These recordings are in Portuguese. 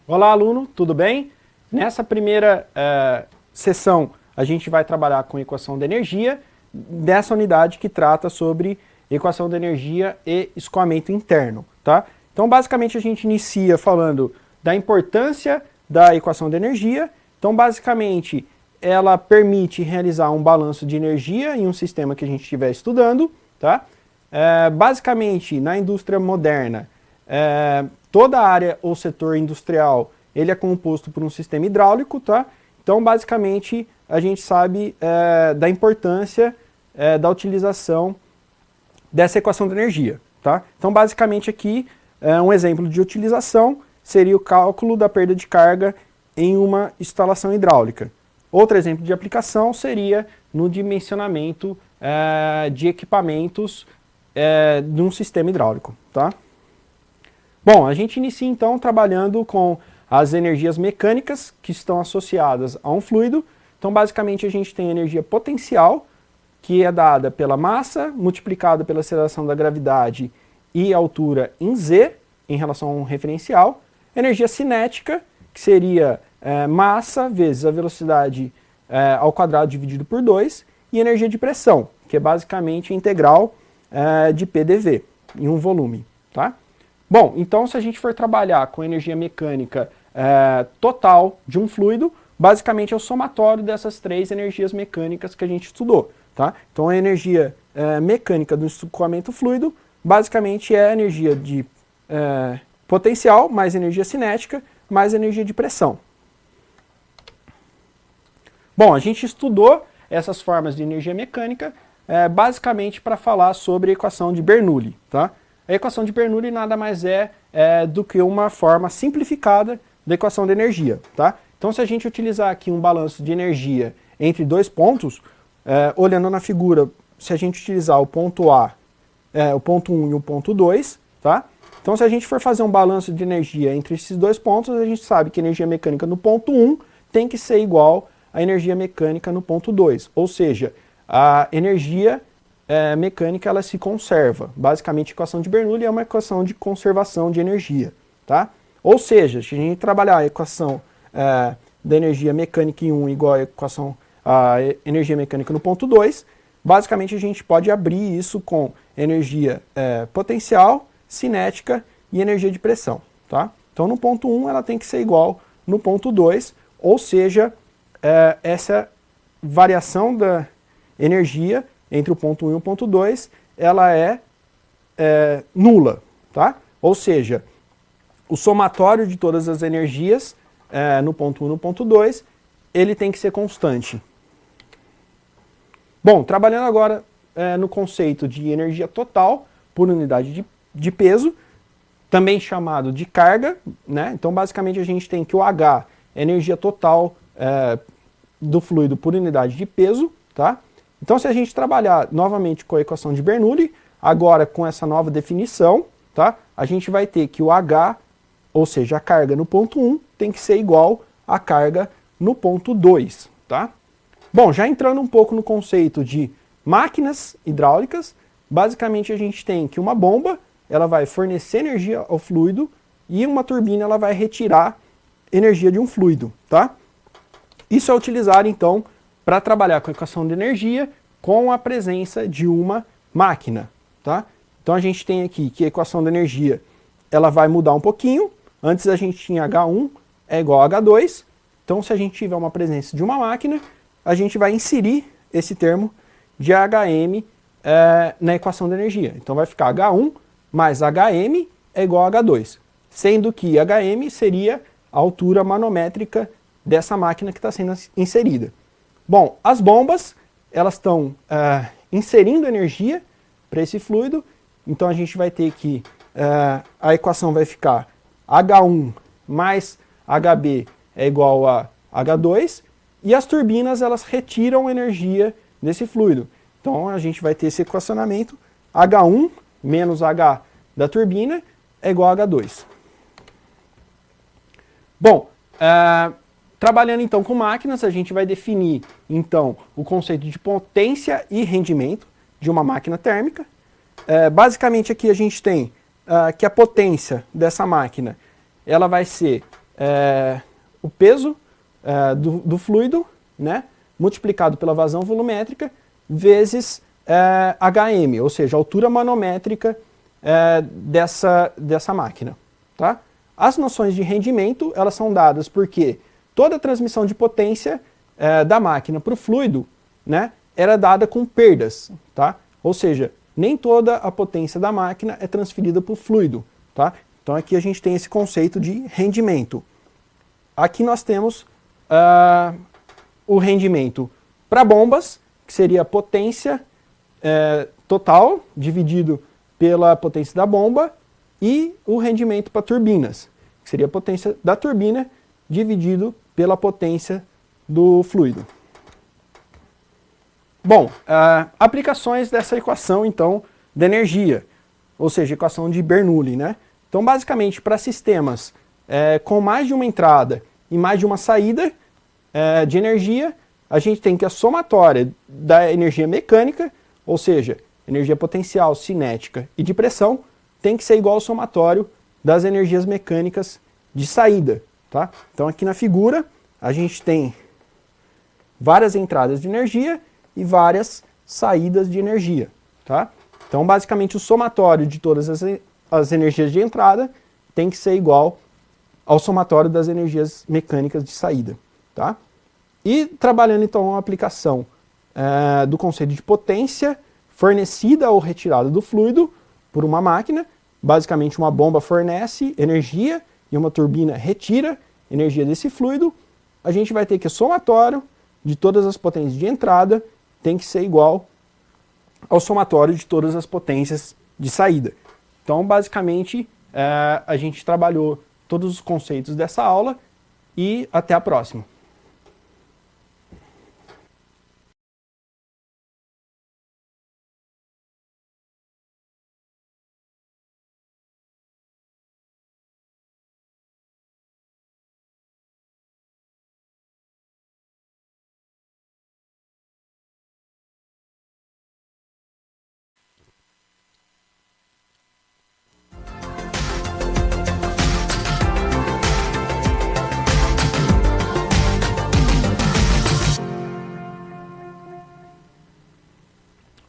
Olá, aluno, tudo bem? Nessa primeira sessão, a gente vai trabalhar com equação da energia, dessa unidade que trata sobre equação da energia e escoamento interno, tá? Então, basicamente, a gente inicia falando da importância da equação da energia. Então, basicamente, ela permite realizar um balanço de energia em um sistema que a gente estiver estudando, tá? Basicamente, na indústria moderna, toda a área ou setor industrial, ele é composto por um sistema hidráulico, tá? Então, basicamente, a gente sabe da importância da utilização dessa equação de energia, tá? Então, basicamente, aqui, um exemplo de utilização seria o cálculo da perda de carga em uma instalação hidráulica. Outro exemplo de aplicação seria no dimensionamento de equipamentos de um sistema hidráulico, tá? Bom, a gente inicia então trabalhando com as energias mecânicas que estão associadas a um fluido. Então, basicamente, a gente tem a energia potencial, que é dada pela massa multiplicada pela aceleração da gravidade e altura em z, em relação a um referencial. Energia cinética, que seria massa vezes a velocidade ao quadrado dividido por 2. E energia de pressão, que é basicamente a integral de PDV, em um volume, tá? Bom, então se a gente for trabalhar com energia mecânica total de um fluido, basicamente é o somatório dessas três energias mecânicas que a gente estudou, tá? Então a energia mecânica do escoamento fluido, basicamente é a energia de potencial, mais energia cinética, mais energia de pressão. Bom, a gente estudou essas formas de energia mecânica basicamente para falar sobre a equação de Bernoulli, tá? A equação de Bernoulli nada mais é do que uma forma simplificada da equação de energia, tá? Então, se a gente utilizar aqui um balanço de energia entre dois pontos, olhando na figura, se a gente utilizar o ponto A, o ponto 1 e o ponto 2, tá? Então, se a gente for fazer um balanço de energia entre esses dois pontos, a gente sabe que a energia mecânica no ponto 1 tem que ser igual à energia mecânica no ponto 2, ou seja, a energia mecânica ela se conserva. Basicamente, a equação de Bernoulli é uma equação de conservação de energia, tá? Ou seja, se a gente trabalhar a equação da energia mecânica em 1 igual à energia mecânica no ponto 2, basicamente a gente pode abrir isso com energia potencial, cinética e energia de pressão, tá? Então, no ponto 1 ela tem que ser igual no ponto 2, ou seja, essa variação da energia entre o ponto 1 e o ponto 2, ela é nula, tá? Ou seja, o somatório de todas as energias no ponto 1 e no ponto 2, ele tem que ser constante. Bom, trabalhando agora no conceito de energia total por unidade de peso, também chamado de carga, né? Então, basicamente, a gente tem que o H é energia total do fluido por unidade de peso, tá? Então, se a gente trabalhar novamente com a equação de Bernoulli, agora com essa nova definição, tá? A gente vai ter que o H, ou seja, a carga no ponto 1, tem que ser igual à carga no ponto 2, tá? Bom, já entrando um pouco no conceito de máquinas hidráulicas, basicamente a gente tem que uma bomba, ela vai fornecer energia ao fluido e uma turbina, ela vai retirar energia de um fluido, tá? Isso é utilizado, então, para trabalhar com a equação de energia com a presença de uma máquina, tá? Então a gente tem aqui que a equação de energia ela vai mudar um pouquinho. Antes a gente tinha H1 é igual a H2. Então, se a gente tiver uma presença de uma máquina, a gente vai inserir esse termo de HM na equação de energia. Então vai ficar H1 mais HM é igual a H2, sendo que HM seria a altura manométrica dessa máquina que está sendo inserida. Bom, as bombas, elas estão inserindo energia para esse fluido, então a gente vai ter que, a equação vai ficar H1 mais HB é igual a H2, e as turbinas, elas retiram energia desse fluido. Então a gente vai ter esse equacionamento, H1 menos H da turbina é igual a H2. Bom, trabalhando então com máquinas, a gente vai definir então o conceito de potência e rendimento de uma máquina térmica. Basicamente aqui a gente tem que a potência dessa máquina ela vai ser o peso do fluido, né, multiplicado pela vazão volumétrica, vezes HM, ou seja, a altura manométrica dessa máquina. Tá? As noções de rendimento, elas são dadas porque toda a transmissão de potência da máquina para o fluido, né, era dada com perdas. Tá? Ou seja, nem toda a potência da máquina é transferida para o fluido. Tá? Então aqui a gente tem esse conceito de rendimento. Aqui nós temos o rendimento para bombas, que seria a potência total dividido pela potência da bomba, e o rendimento para turbinas, que seria a potência da turbina dividido pela potência do fluido. Bom, aplicações dessa equação, então, da energia, ou seja, equação de Bernoulli, né? Então, basicamente, para sistemas com mais de uma entrada e mais de uma saída de energia, a gente tem que a somatória da energia mecânica, ou seja, energia potencial, cinética e de pressão, tem que ser igual ao somatório das energias mecânicas de saída. Tá? Então, aqui na figura, a gente tem várias entradas de energia e várias saídas de energia. Tá? Então, basicamente, o somatório de todas as energias de entrada tem que ser igual ao somatório das energias mecânicas de saída. Tá? E trabalhando, então, a aplicação do conceito de potência fornecida ou retirada do fluido por uma máquina, basicamente uma bomba fornece energia e uma turbina retira energia desse fluido, a gente vai ter que o somatório de todas as potências de entrada tem que ser igual ao somatório de todas as potências de saída. Então, basicamente, a gente trabalhou todos os conceitos dessa aula e até a próxima.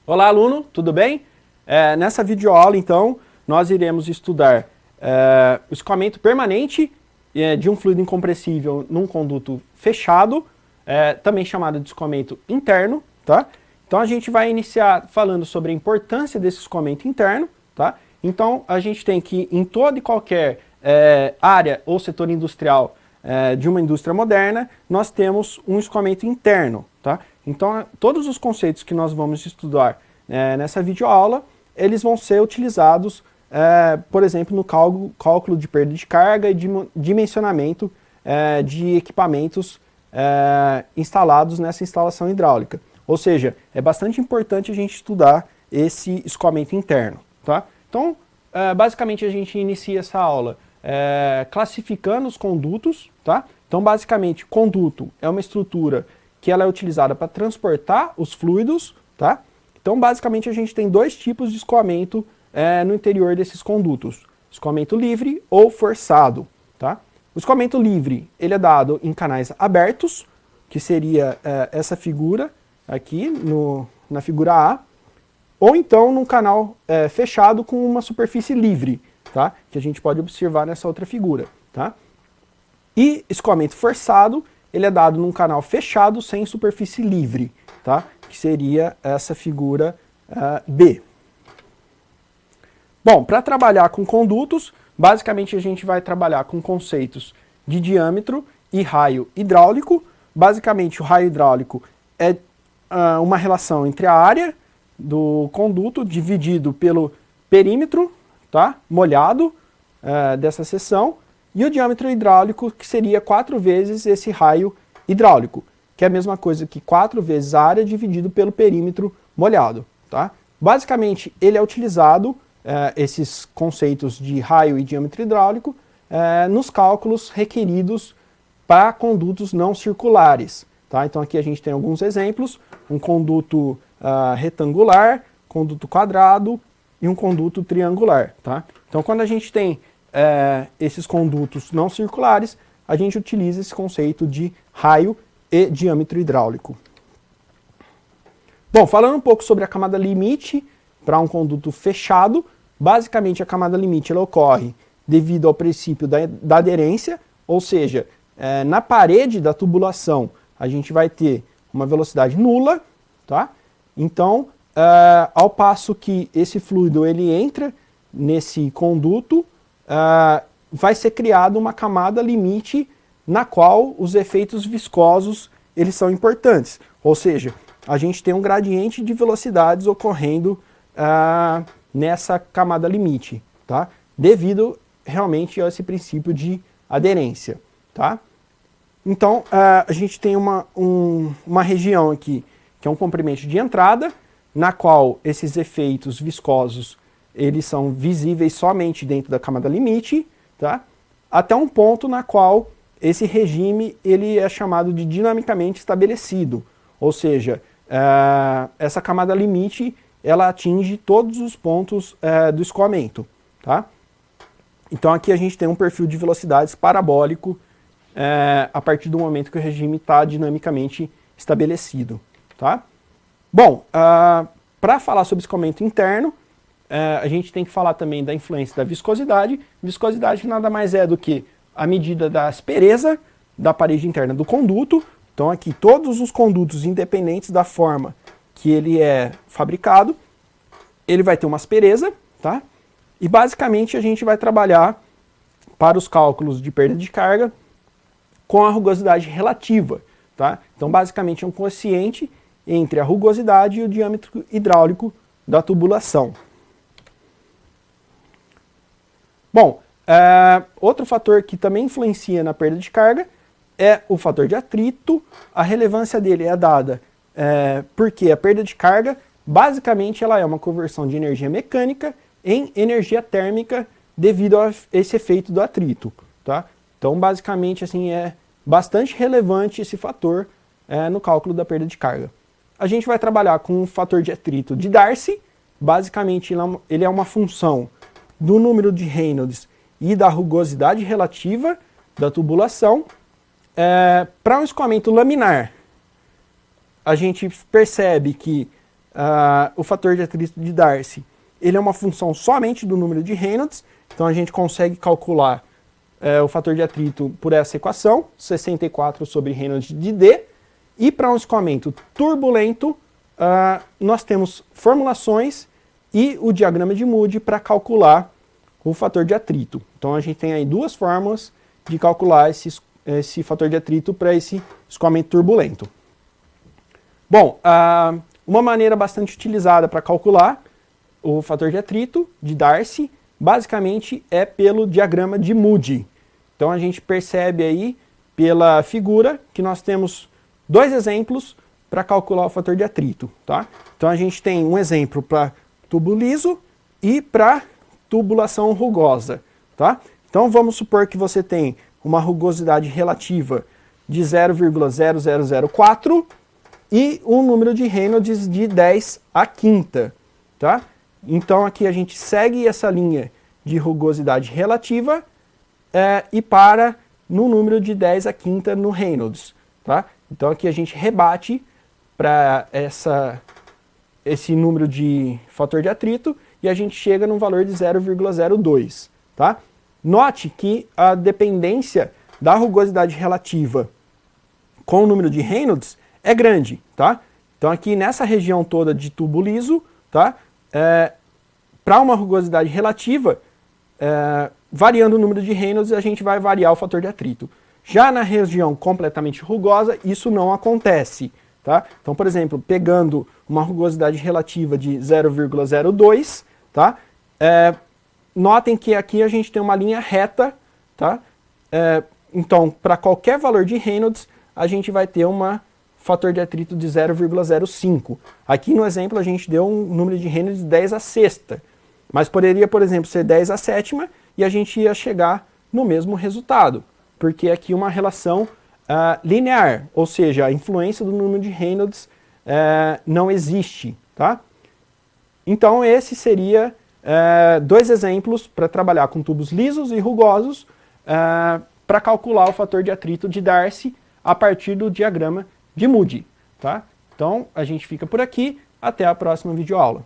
Olá, aluno, tudo bem? Nessa videoaula, então, nós iremos estudar o escoamento permanente de um fluido incompressível num conduto fechado, também chamado de escoamento interno. Tá? Então, a gente vai iniciar falando sobre a importância desse escoamento interno. Tá? Então, a gente tem que, em toda e qualquer área ou setor industrial de uma indústria moderna, nós temos um escoamento interno. Tá? Então, todos os conceitos que nós vamos estudar nessa videoaula, eles vão ser utilizados, por exemplo, no cálculo de perda de carga e de dimensionamento de equipamentos instalados nessa instalação hidráulica. Ou seja, é bastante importante a gente estudar esse escoamento interno. Tá? Então, basicamente, a gente inicia essa aula classificando os condutos. Tá? Então, basicamente, conduto é uma estrutura que ela é utilizada para transportar os fluidos, tá? Então, basicamente, a gente tem dois tipos de escoamento no interior desses condutos. Escoamento livre ou forçado, tá? O escoamento livre, ele é dado em canais abertos, que seria essa figura aqui, na figura A, ou então num canal fechado com uma superfície livre, tá? Que a gente pode observar nessa outra figura, tá? E escoamento forçado, ele é dado num canal fechado sem superfície livre, tá? Que seria essa figura B. Bom, para trabalhar com condutos, basicamente a gente vai trabalhar com conceitos de diâmetro e raio hidráulico. Basicamente, o raio hidráulico é uma relação entre a área do conduto dividido pelo perímetro, tá? Molhado dessa seção, e o diâmetro hidráulico, que seria 4 vezes esse raio hidráulico, que é a mesma coisa que 4 vezes a área dividido pelo perímetro molhado. Tá? Basicamente, ele é utilizado, esses conceitos de raio e diâmetro hidráulico, nos cálculos requeridos para condutos não circulares. Tá? Então aqui a gente tem alguns exemplos, um conduto retangular, conduto quadrado e um conduto triangular. Tá? Então quando a gente tem esses condutos não circulares, a gente utiliza esse conceito de raio e diâmetro hidráulico. Bom, falando um pouco sobre a camada limite para um conduto fechado, basicamente a camada limite ela ocorre devido ao princípio da aderência, ou seja, na parede da tubulação a gente vai ter uma velocidade nula, tá? Então, ao passo que esse fluido ele entra nesse conduto, vai ser criada uma camada limite na qual os efeitos viscosos eles são importantes, ou seja, a gente tem um gradiente de velocidades ocorrendo nessa camada limite, tá? Devido realmente a esse princípio de aderência, tá? Então, a gente tem uma região aqui, que é um comprimento de entrada, na qual esses efeitos viscosos, eles são visíveis somente dentro da camada limite, tá? Até um ponto na qual esse regime ele é chamado de dinamicamente estabelecido, ou seja, essa camada limite ela atinge todos os pontos do escoamento, tá? Então aqui a gente tem um perfil de velocidades parabólico a partir do momento que o regime está dinamicamente estabelecido, tá? Bom, para falar sobre escoamento interno, a gente tem que falar também da influência da viscosidade. Viscosidade nada mais é do que a medida da aspereza da parede interna do conduto. Então aqui todos os condutos, independentes da forma que ele é fabricado, ele vai ter uma aspereza, tá? E basicamente a gente vai trabalhar para os cálculos de perda de carga com a rugosidade relativa, tá? Então basicamente é um quociente entre a rugosidade e o diâmetro hidráulico da tubulação. Bom, outro fator que também influencia na perda de carga é o fator de atrito. A relevância dele é dada porque a perda de carga, basicamente, ela é uma conversão de energia mecânica em energia térmica devido a esse efeito do atrito, tá? Então, basicamente, assim, é bastante relevante esse fator no cálculo da perda de carga. A gente vai trabalhar com o fator de atrito de Darcy. Basicamente, ele é uma função do número de Reynolds e da rugosidade relativa da tubulação. Para um escoamento laminar, a gente percebe que o fator de atrito de Darcy ele é uma função somente do número de Reynolds, então a gente consegue calcular o fator de atrito por essa equação, 64 sobre Reynolds de D, e para um escoamento turbulento, nós temos formulações e o diagrama de Moody para calcular o fator de atrito. Então a gente tem aí duas fórmulas de calcular esse fator de atrito para esse escoamento turbulento. Bom, uma maneira bastante utilizada para calcular o fator de atrito de Darcy, basicamente é pelo diagrama de Moody. Então a gente percebe aí pela figura que nós temos dois exemplos para calcular o fator de atrito, tá? Então a gente tem um exemplo para tubo liso e para tubulação rugosa, tá? Então vamos supor que você tem uma rugosidade relativa de 0,0004 e um número de Reynolds de 10 à quinta, tá? Então aqui a gente segue essa linha de rugosidade relativa e para no número de 10 à quinta no Reynolds, tá? Então aqui a gente rebate para esse número de fator de atrito e a gente chega num valor de 0,02, tá? Note que a dependência da rugosidade relativa com o número de Reynolds é grande, tá? Então aqui nessa região toda de tubo liso, tá? Para uma rugosidade relativa, variando o número de Reynolds, a gente vai variar o fator de atrito. Já na região completamente rugosa, isso não acontece, tá? Então, por exemplo, pegando uma rugosidade relativa de 0,02, tá? Notem que aqui a gente tem uma linha reta, tá? Então, para qualquer valor de Reynolds, a gente vai ter um fator de atrito de 0,05. Aqui no exemplo a gente deu um número de Reynolds de 10 à sexta, mas poderia, por exemplo, ser 10 à sétima e a gente ia chegar no mesmo resultado, porque aqui uma relação linear, ou seja, a influência do número de Reynolds não existe, tá? Então esse seria dois exemplos para trabalhar com tubos lisos e rugosos para calcular o fator de atrito de Darcy a partir do diagrama de Moody. Tá? Então, a gente fica por aqui. Até a próxima videoaula.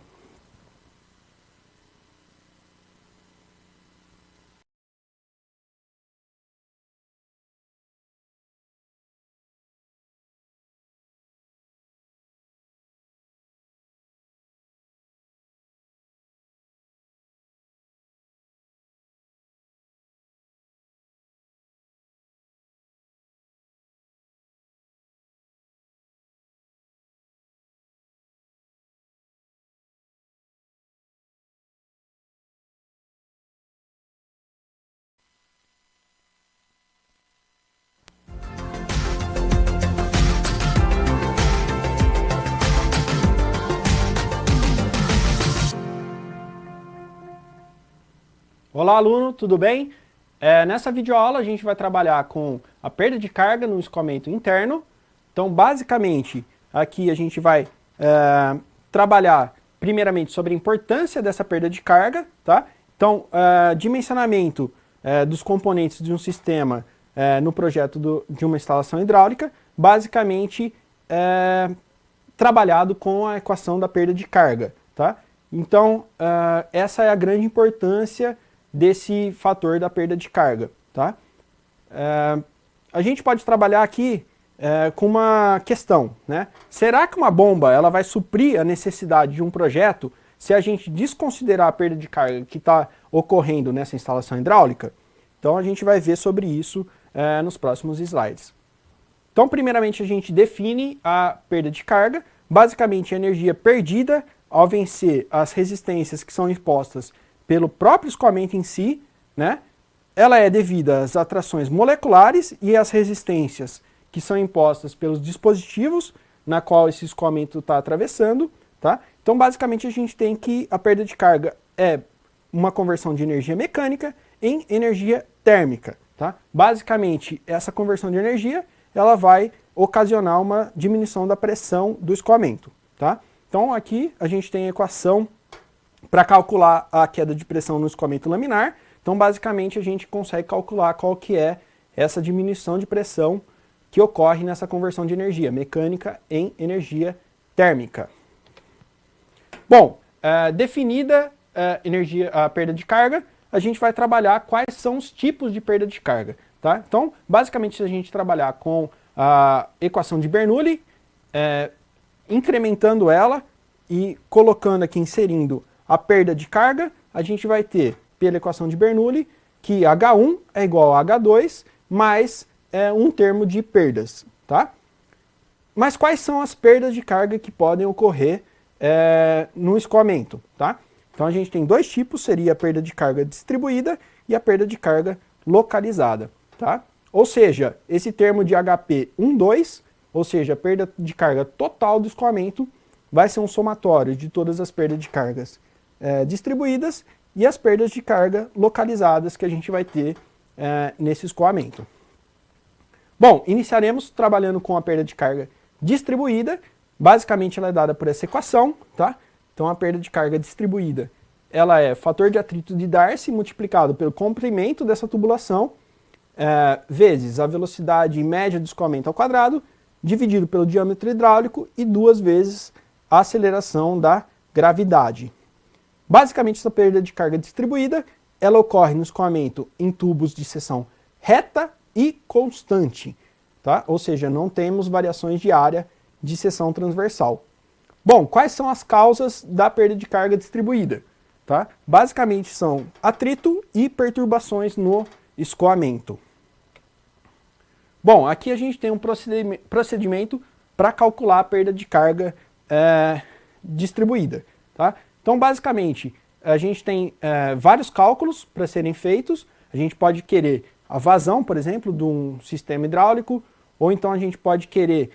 Olá, aluno, tudo bem? Nessa videoaula a gente vai trabalhar com a perda de carga no escoamento interno. Então, basicamente, aqui a gente vai trabalhar primeiramente sobre a importância dessa perda de carga, tá? Então, dimensionamento dos componentes de um sistema no projeto de uma instalação hidráulica, basicamente trabalhado com a equação da perda de carga, tá? Então, essa é a grande importância desse fator da perda de carga, tá? A gente pode trabalhar aqui com uma questão, né? Será que uma bomba ela vai suprir a necessidade de um projeto se a gente desconsiderar a perda de carga que está ocorrendo nessa instalação hidráulica? Então a gente vai ver sobre isso nos próximos slides. Então, primeiramente, a gente define a perda de carga, basicamente a energia perdida ao vencer as resistências que são impostas pelo próprio escoamento em si, né? Ela é devida às atrações moleculares e às resistências que são impostas pelos dispositivos na qual esse escoamento está atravessando, tá? Então, basicamente, a gente tem que a perda de carga é uma conversão de energia mecânica em energia térmica, tá? Basicamente, essa conversão de energia, ela vai ocasionar uma diminuição da pressão do escoamento, tá? Então, aqui a gente tem a equação para calcular a queda de pressão no escoamento laminar. Então, basicamente, a gente consegue calcular qual que é essa diminuição de pressão que ocorre nessa conversão de energia mecânica em energia térmica. Bom, definida a perda de carga, a gente vai trabalhar quais são os tipos de perda de carga. Tá? Então, basicamente, se a gente trabalhar com a equação de Bernoulli, incrementando ela e colocando aqui, inserindo a perda de carga, a gente vai ter, pela equação de Bernoulli, que H1 é igual a H2 mais um termo de perdas. Tá? Mas quais são as perdas de carga que podem ocorrer no escoamento? Tá? Então a gente tem dois tipos, seria a perda de carga distribuída e a perda de carga localizada. Tá? Ou seja, esse termo de HP 12, ou seja, a perda de carga total do escoamento, vai ser um somatório de todas as perdas de cargas distribuídas e as perdas de carga localizadas que a gente vai ter nesse escoamento. Bom, iniciaremos trabalhando com a perda de carga distribuída. Basicamente ela é dada por essa equação, tá? Então a perda de carga distribuída, ela é fator de atrito de Darcy multiplicado pelo comprimento dessa tubulação, vezes a velocidade média do escoamento ao quadrado, dividido pelo diâmetro hidráulico e 2 vezes a aceleração da gravidade. Basicamente, essa perda de carga distribuída, ela ocorre no escoamento em tubos de seção reta e constante, tá? Ou seja, não temos variações de área de seção transversal. Bom, quais são as causas da perda de carga distribuída? Tá? Basicamente são atrito e perturbações no escoamento. Bom, aqui a gente tem um procedimento para calcular a perda de carga distribuída. Tá? Então, basicamente, a gente tem vários cálculos para serem feitos. A gente pode querer a vazão, por exemplo, de um sistema hidráulico, ou então a gente pode querer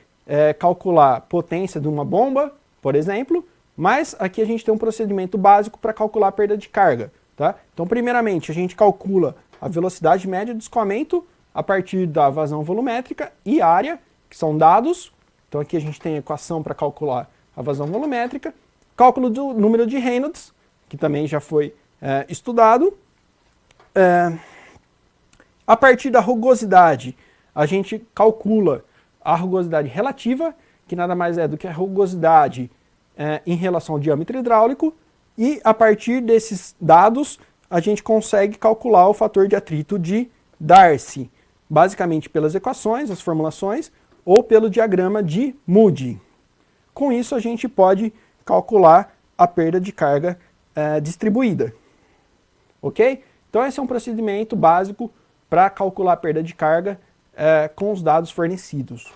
calcular a potência de uma bomba, por exemplo, mas aqui a gente tem um procedimento básico para calcular a perda de carga. Tá? Então, primeiramente, a gente calcula a velocidade média do escoamento a partir da vazão volumétrica e área, que são dados. Então, aqui a gente tem a equação para calcular a vazão volumétrica, cálculo do número de Reynolds, que também já foi estudado, A partir da rugosidade, a gente calcula a rugosidade relativa, que nada mais é do que a rugosidade em relação ao diâmetro hidráulico, e a partir desses dados, a gente consegue calcular o fator de atrito de Darcy, basicamente pelas equações, as formulações, ou pelo diagrama de Moody. Com isso, a gente pode calcular a perda de carga distribuída. Ok? Então, esse é um procedimento básico para calcular a perda de carga com os dados fornecidos.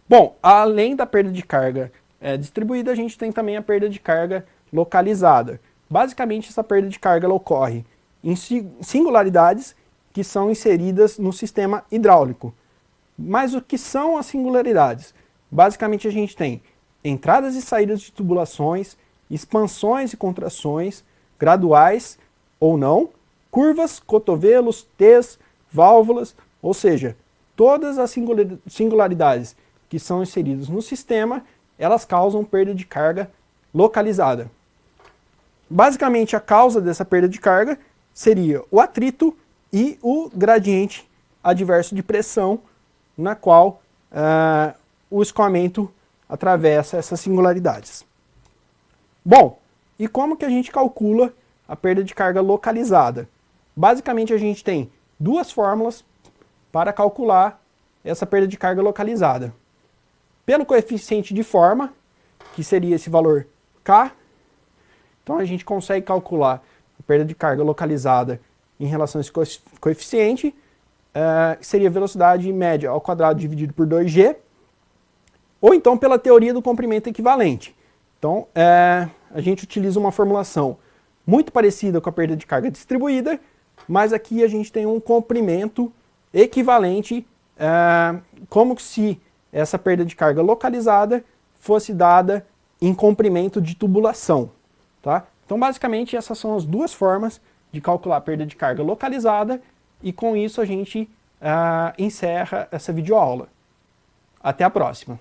Bom, além da perda de carga distribuída, a gente tem também a perda de carga localizada. Basicamente, essa perda de carga ela ocorre em singularidades que são inseridas no sistema hidráulico. Mas o que são as singularidades? Basicamente, a gente tem entradas e saídas de tubulações, expansões e contrações, graduais ou não, curvas, cotovelos, T's, válvulas, ou seja, todas as singularidades que são inseridas no sistema, elas causam perda de carga localizada. Basicamente, a causa dessa perda de carga seria o atrito e o gradiente adverso de pressão, na qual o escoamento atravessa essas singularidades. Bom, e como que a gente calcula a perda de carga localizada? Basicamente, a gente tem duas fórmulas para calcular essa perda de carga localizada. Pelo coeficiente de forma, que seria esse valor K, então a gente consegue calcular a perda de carga localizada em relação a esse coeficiente, que seria velocidade média ao quadrado dividido por 2G, ou então pela teoria do comprimento equivalente. Então, a gente utiliza uma formulação muito parecida com a perda de carga distribuída, mas aqui a gente tem um comprimento equivalente, como se essa perda de carga localizada fosse dada em comprimento de tubulação. Tá? Então, basicamente, essas são as duas formas de calcular a perda de carga localizada, e com isso a gente encerra essa videoaula. Até a próxima!